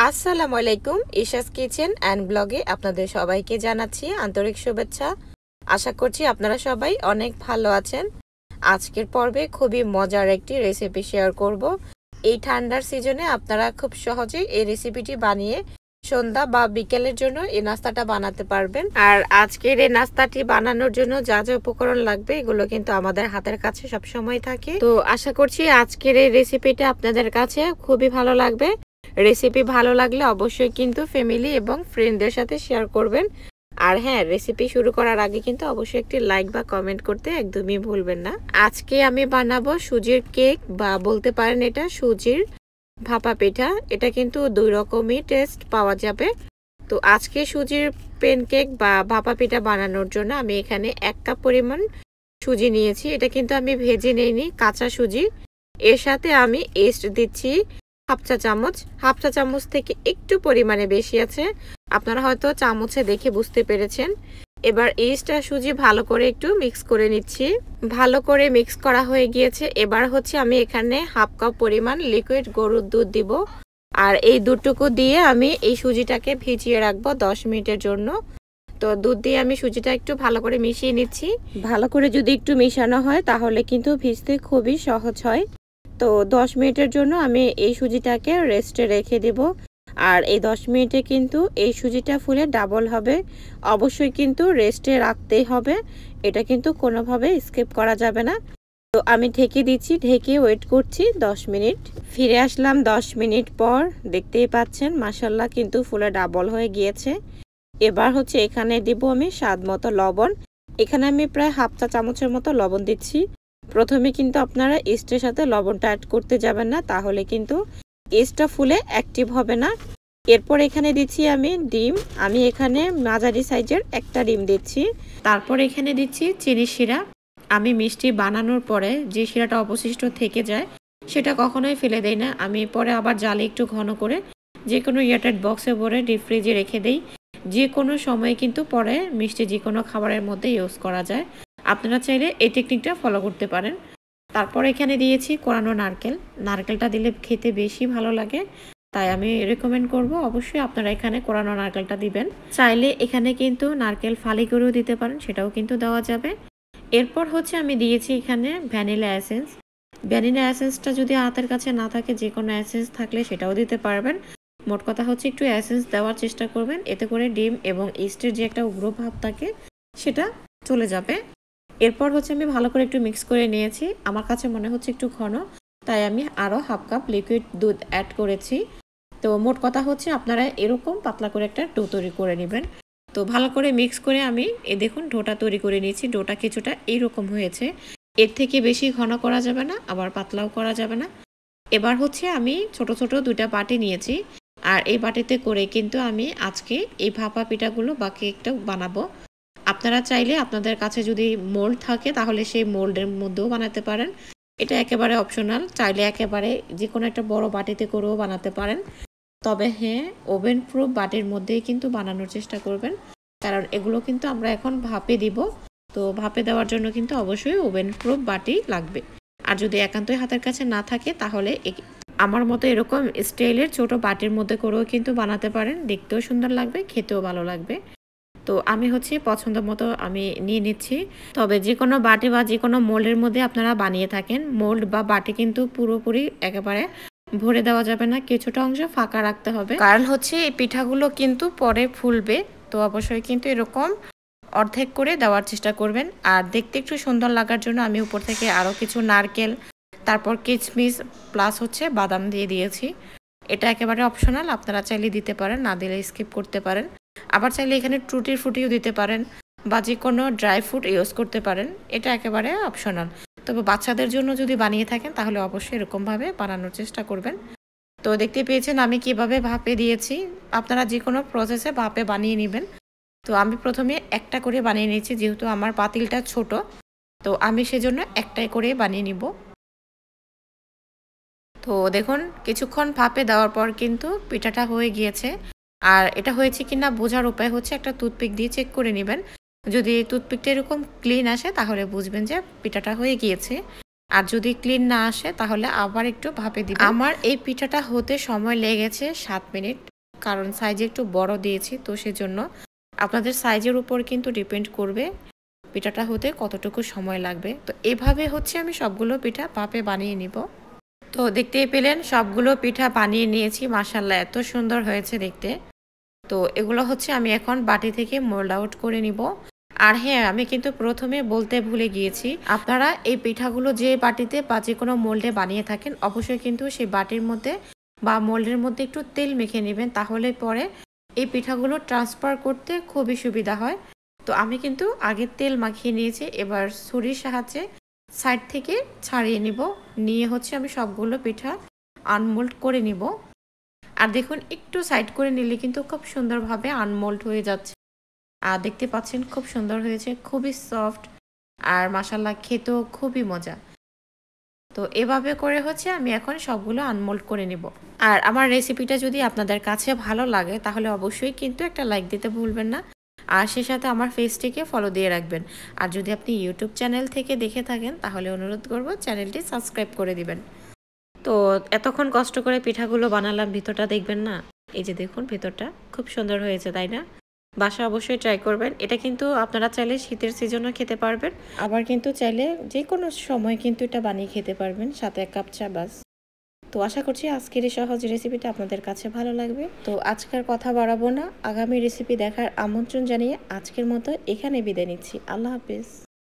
আসসালামু আলাইকুম। Isha's kitchen and ব্লগে আপনাদের সবাইকে জানাচ্ছি আন্তরিক শুভেচ্ছা। আশা করছি আপনারা সবাই অনেক ভালো আছেন। আজকের পর্বে খুবই মজার একটি রেসিপি শেয়ার করব। এই ঠান্ডার সিজনে আপনারা খুব সহজেই এই রেসিপিটি বানিয়ে সন্ধ্যা বা বিকেলের জন্য এই নাস্তাটা বানাতে পারবেন। আর আজকের এই নাস্তাটি বানানোর জন্য যা যা উপকরণ লাগবে এগুলো কিন্তু আমাদের হাতের কাছে সবসময় থাকে। তো আশা করছি আজকের এই রেসিপিটা আপনাদের কাছে খুবই ভালো লাগবে। রেসিপি ভালো লাগলে অবশ্যই কিন্তু ফ্যামিলি এবং ফ্রেন্ডদের সাথে শেয়ার করবেন। আর হ্যাঁ, রেসিপি শুরু করার আগে কিন্তু অবশ্যই একটি লাইক বা কমেন্ট করতে একদমই ভুলবেন না। আজকে আমি বানাবো সুজির কেক বা বলতে পারেন এটা সুজির ভাপা পিঠা। এটা কিন্তু দুই রকমই টেস্ট পাওয়া যাবে। তো আজকে সুজির প্যানকেক বা ভাপা পিঠা বানানোর জন্য আমি এখানে 1 কাপ পরিমাণ সুজি নিয়েছি। এটা কিন্তু আমি ভেজে নেইনি, কাঁচা সুজি। এর সাথে আমি ইস্ট দিচ্ছি হাফ চা চামচ থেকে একটু পরিমাণে বেশি আছে। আপনারা হয়তো চামচে দেখে বুঝতে পেরেছেন। এবার ইস্ট আর সুজি ভালো করে একটু মিক্স করে নিচ্ছি। ভালো করে মিক্স করা হয়ে গিয়েছে। এবার হচ্ছে আমি এখানে হাফ কাপ পরিমাণ লিকুইড গরুর দুধ দিব। আর এই দুধটুকু দিয়ে আমি এই সুজিটাকে ভিজিয়ে রাখবো 10 মিনিটের জন্য। তো দুধ দিয়ে আমি সুজিটা একটু ভালো করে মিশিয়ে নিচ্ছি। ভালো করে যদি একটু মেশানো হয় তাহলে কিন্তু ভিজতে খুবই সহজ হয়। তো 10 মিনিটের জন্য আমি এই সুজিটাকে রেস্টে রেখে দেব। আর এই 10 মিনিটে কিন্তু এই সুজিটা ফুলে ডাবল হবে। অবশ্যই কিন্তু রেস্টে রাখতেই হবে, এটা কিন্তু কোনোভাবে স্কিপ করা যাবে না। তো আমি ঢেকে দিচ্ছি, ঢেকে ওয়েট করছি 10 মিনিট। ফিরে আসলাম 10 মিনিট পর। দেখতেই পাচ্ছেন মাশাল্লাহ কিন্তু ফুলে ডাবল হয়ে গিয়েছে। এবার হচ্ছে এখানে দিব আমি স্বাদ মতো লবণ। এখানে আমি প্রায় হাফ চা চামচের মতো লবণ দিচ্ছি। প্রথমে কিন্তু আপনারা ইস্টের সাথে লবণটা অ্যাড করতে যাবেন না, তাহলে কিন্তু ইস্টটা ফুলে অ্যাক্টিভ হবে না। এরপর এখানে দিচ্ছি আমি ডিম। আমি এখানে মাঝারি সাইজের একটা ডিম দিচ্ছি। তারপর এখানে দিচ্ছি চিনি শিরা। আমি মিষ্টি বানানোর পরে যে শিরাটা অবশিষ্ট থেকে যায় সেটা কখনোই ফেলে দেই না। আমি পরে আবার জালে একটু ঘন করে যে কোনো এয়ারটাইট বক্সে ভরে ডিপ ফ্রিজে রেখে দেই। যে কোনো সময় কিন্তু পরে মিষ্টি যে কোনো খাবারের মধ্যে ইউজ করা যায়। আপনারা চাইলে এই টেকনিকটা ফলো করতে পারেন। তারপর এখানে দিয়েছি কোরানো নারকেল। নারকেলটা দিলে খেতে বেশি ভালো লাগে, তাই আমি রেকমেন্ড করব অবশ্যই আপনারা এখানে কোরানো নারকেলটা দিবেন। চাইলে এখানে কিন্তু নারকেল ফালি করেও দিতে পারেন, সেটাও কিন্তু দেওয়া যাবে। এরপর হচ্ছে আমি দিয়েছি এখানে ভ্যানিলা এসেন্স। ভ্যানিলা এসেন্সটা যদি হাতের কাছে না থাকে যে কোনো এসেন্স থাকলে সেটাও দিতে পারবেন। মোট কথা হচ্ছে একটু এসেন্স দেওয়ার চেষ্টা করবেন, এতে করে ডিম এবং ইস্টের যে একটা উগ্র ভাব থাকে সেটা চলে যাবে। এরপর হচ্ছে আমি ভালো করে একটু মিক্স করে নিয়েছি। আমার কাছে মনে হচ্ছে একটু ঘন, তাই আমি আরও হাফ কাপ লিকুইড দুধ অ্যাড করেছি। তো মোট কথা হচ্ছে আপনারা এরকম পাতলা করে একটা ডো তৈরি করে নেবেন। তো ভালো করে মিক্স করে আমি দেখুন ডোটা তৈরি করে নিয়েছি। ডোটা কিছুটা এইরকম হয়েছে। এর থেকে বেশি ঘন করা যাবে না, আবার পাতলাও করা যাবে না। এবার হচ্ছে আমি ছোট ছোট 2টা বাটি নিয়েছি। আর এই বাটিতে করে কিন্তু আমি আজকে এই ভাপা পিঠাগুলো বা কেকটা বানাবো। আপনারা চাইলে আপনাদের কাছে যদি মোল্ড থাকে তাহলে সেই মোল্ডের মধ্যেও বানাতে পারেন। এটা একেবারে অপশনাল। চাইলে একেবারে যে কোনো একটা বড় বাটিতে করেও বানাতে পারেন। তবে হ্যাঁ, ওভেন প্রুফ বাটির মধ্যেই কিন্তু বানানোর চেষ্টা করবেন, কারণ এগুলো কিন্তু আমরা এখন ভাপে দিব। তো ভাপে দেওয়ার জন্য কিন্তু অবশ্যই ওভেন প্রুফ বাটি লাগবে। আর যদি একান্তই হাতের কাছে না থাকে তাহলে আমার মতো এরকম স্টাইলের ছোট বাটির মধ্যে করেও কিন্তু বানাতে পারেন। দেখতেও সুন্দর লাগবে, খেতেও ভালো লাগবে। তো আমি হচ্ছে পছন্দ মতো আমি নিয়ে নিচ্ছি। তবে যে কোনো বাটি বা যে কোনো মোল্ডের মধ্যে আপনারা বানিয়ে থাকেন, মোল্ড বা বাটি কিন্তু পুরোপুরি একেবারে ভরে দেওয়া যাবে না, কিছুটা অংশ ফাঁকা রাখতে হবে। কারণ হচ্ছে এই পিঠাগুলো কিন্তু পরে ফুলবে। তো অবশ্যই কিন্তু এরকম অর্ধেক করে দেওয়ার চেষ্টা করবেন। আর দেখতে একটু সুন্দর লাগার জন্য আমি উপর থেকে আরও কিছু নারকেল, তারপর কিশমিশ প্লাস হচ্ছে বাদাম দিয়ে দিয়েছি। এটা একেবারে অপশনাল, আপনারা চাইলে দিতে পারেন, না দিলে স্কিপ করতে পারেন। আবার চাইলে এখানে টুটি ফ্রুটিও দিতে পারেন বা যে কোনো ড্রাই ফ্রুট ইউজ করতে পারেন। এটা একেবারে অপশনাল। তবে বাচ্চাদের জন্য যদি বানিয়ে থাকেন তাহলে অবশ্যই এরকমভাবে বানানোর চেষ্টা করবেন। তো দেখতে পেয়েছেন আমি কিভাবে ভাপে দিয়েছি। আপনারা যে কোনো প্রসেসে ভাপে বানিয়ে নেবেন। তো আমি প্রথমে একটা করে বানিয়ে নিয়েছি, যেহেতু আমার পাতিলটা ছোট, তো আমি সেজন্য একটাই করে বানিয়ে নিব। তো দেখুন কিছুক্ষণ ভাপে দেওয়ার পর কিন্তু পিঠাটা হয়ে গিয়েছে। আর এটা হয়েছে কিনা বোঝার উপায় হচ্ছে একটা টুথপিক দিয়ে চেক করে নেবেন। যদি টুথপিকটা এরকম ক্লিন আসে তাহলে বুঝবেন যে পিঠাটা হয়ে গিয়েছে। আর যদি ক্লিন না আসে তাহলে আবার একটু ভাপে দিবেন। আমার এই পিঠাটা হতে সময় লেগেছে 7 মিনিট, কারণ সাইজে একটু বড় দিয়েছি, তো সেজন্য আপনাদের সাইজের উপর কিন্তু ডিপেন্ড করবে পিঠাটা হতে কতটুকু সময় লাগবে। তো এভাবে হচ্ছে আমি সবগুলো পিঠা ভাপে বানিয়ে নিব। তো দেখতেই পেলেন সবগুলো পিঠা বানিয়ে নিয়েছি, মাশাআল্লাহ এত সুন্দর হয়েছে দেখতে। তো এগুলো হচ্ছে আমি এখন বাটি থেকে মোল্ড আউট করে নিব। আর হ্যাঁ, আমি কিন্তু প্রথমে বলতে ভুলে গিয়েছি, আপনারা এই পিঠাগুলো যে বাটিতে বা যে কোনো মোল্ডে বানিয়ে থাকেন অবশ্যই কিন্তু সেই বাটির মধ্যে বা মোল্ডের মধ্যে একটু তেল মেখে নেবেন, তাহলে পরে এই পিঠাগুলো ট্রান্সফার করতে খুবই সুবিধা হয়। তো আমি কিন্তু আগে তেল মাখিয়ে নিয়েছি, এবার ছুরির সাহায্যে সাইড থেকে ছাড়িয়ে নিব, নিয়ে হচ্ছে আমি সবগুলো পিঠা আনমোল্ড করে নিব। আর দেখুন একটু সাইড করে নিলে কিন্তু খুব সুন্দরভাবে আনমোল্ড হয়ে যাচ্ছে। আর দেখতে পাচ্ছেন খুব সুন্দর হয়েছে, খুবই সফট আর মাশাআল্লাহ খেতেও খুবই মজা। তো এভাবে করে হচ্ছে আমি এখন সবগুলো আনমোল্ড করে নিব। আর আমার রেসিপিটা যদি আপনাদের কাছে ভালো লাগে তাহলে অবশ্যই কিন্তু একটা লাইক দিতে ভুলবেন না, আর সে সাথে আমার পেজটিকে ফলো দিয়ে রাখবেন। আর যদি আপনি ইউটিউব চ্যানেল থেকে দেখে থাকেন তাহলে অনুরোধ করব চ্যানেলটি সাবস্ক্রাইব করে দিবেন। তো এতক্ষণ কষ্ট করে পিঠাগুলো বানালাম, ভিতরটা দেখবেন না, এই যে দেখুন ভিতরটা খুব সুন্দর হয়েছে, তাই না? বাসা অবশ্যই ট্রাই করবেন। এটা কিন্তু আপনারা চাইলে শীতের সিজনও খেতে পারবেন, আবার কিন্তু চাইলে যে কোনো সময় কিন্তু এটা বানিয়ে খেতে পারবেন, সাথে 1 কাপ চা বাস। তো আশা করছি আজকের এই সহজ রেসিপিটা আপনাদের কাছে ভালো লাগবে। তো আজকের কথা বাড়াবো না, আগামী রেসিপি দেখার আমন্ত্রণ জানিয়ে আজকের মতো এখানে বিদায় নিচ্ছি। আল্লাহ হাফেজ।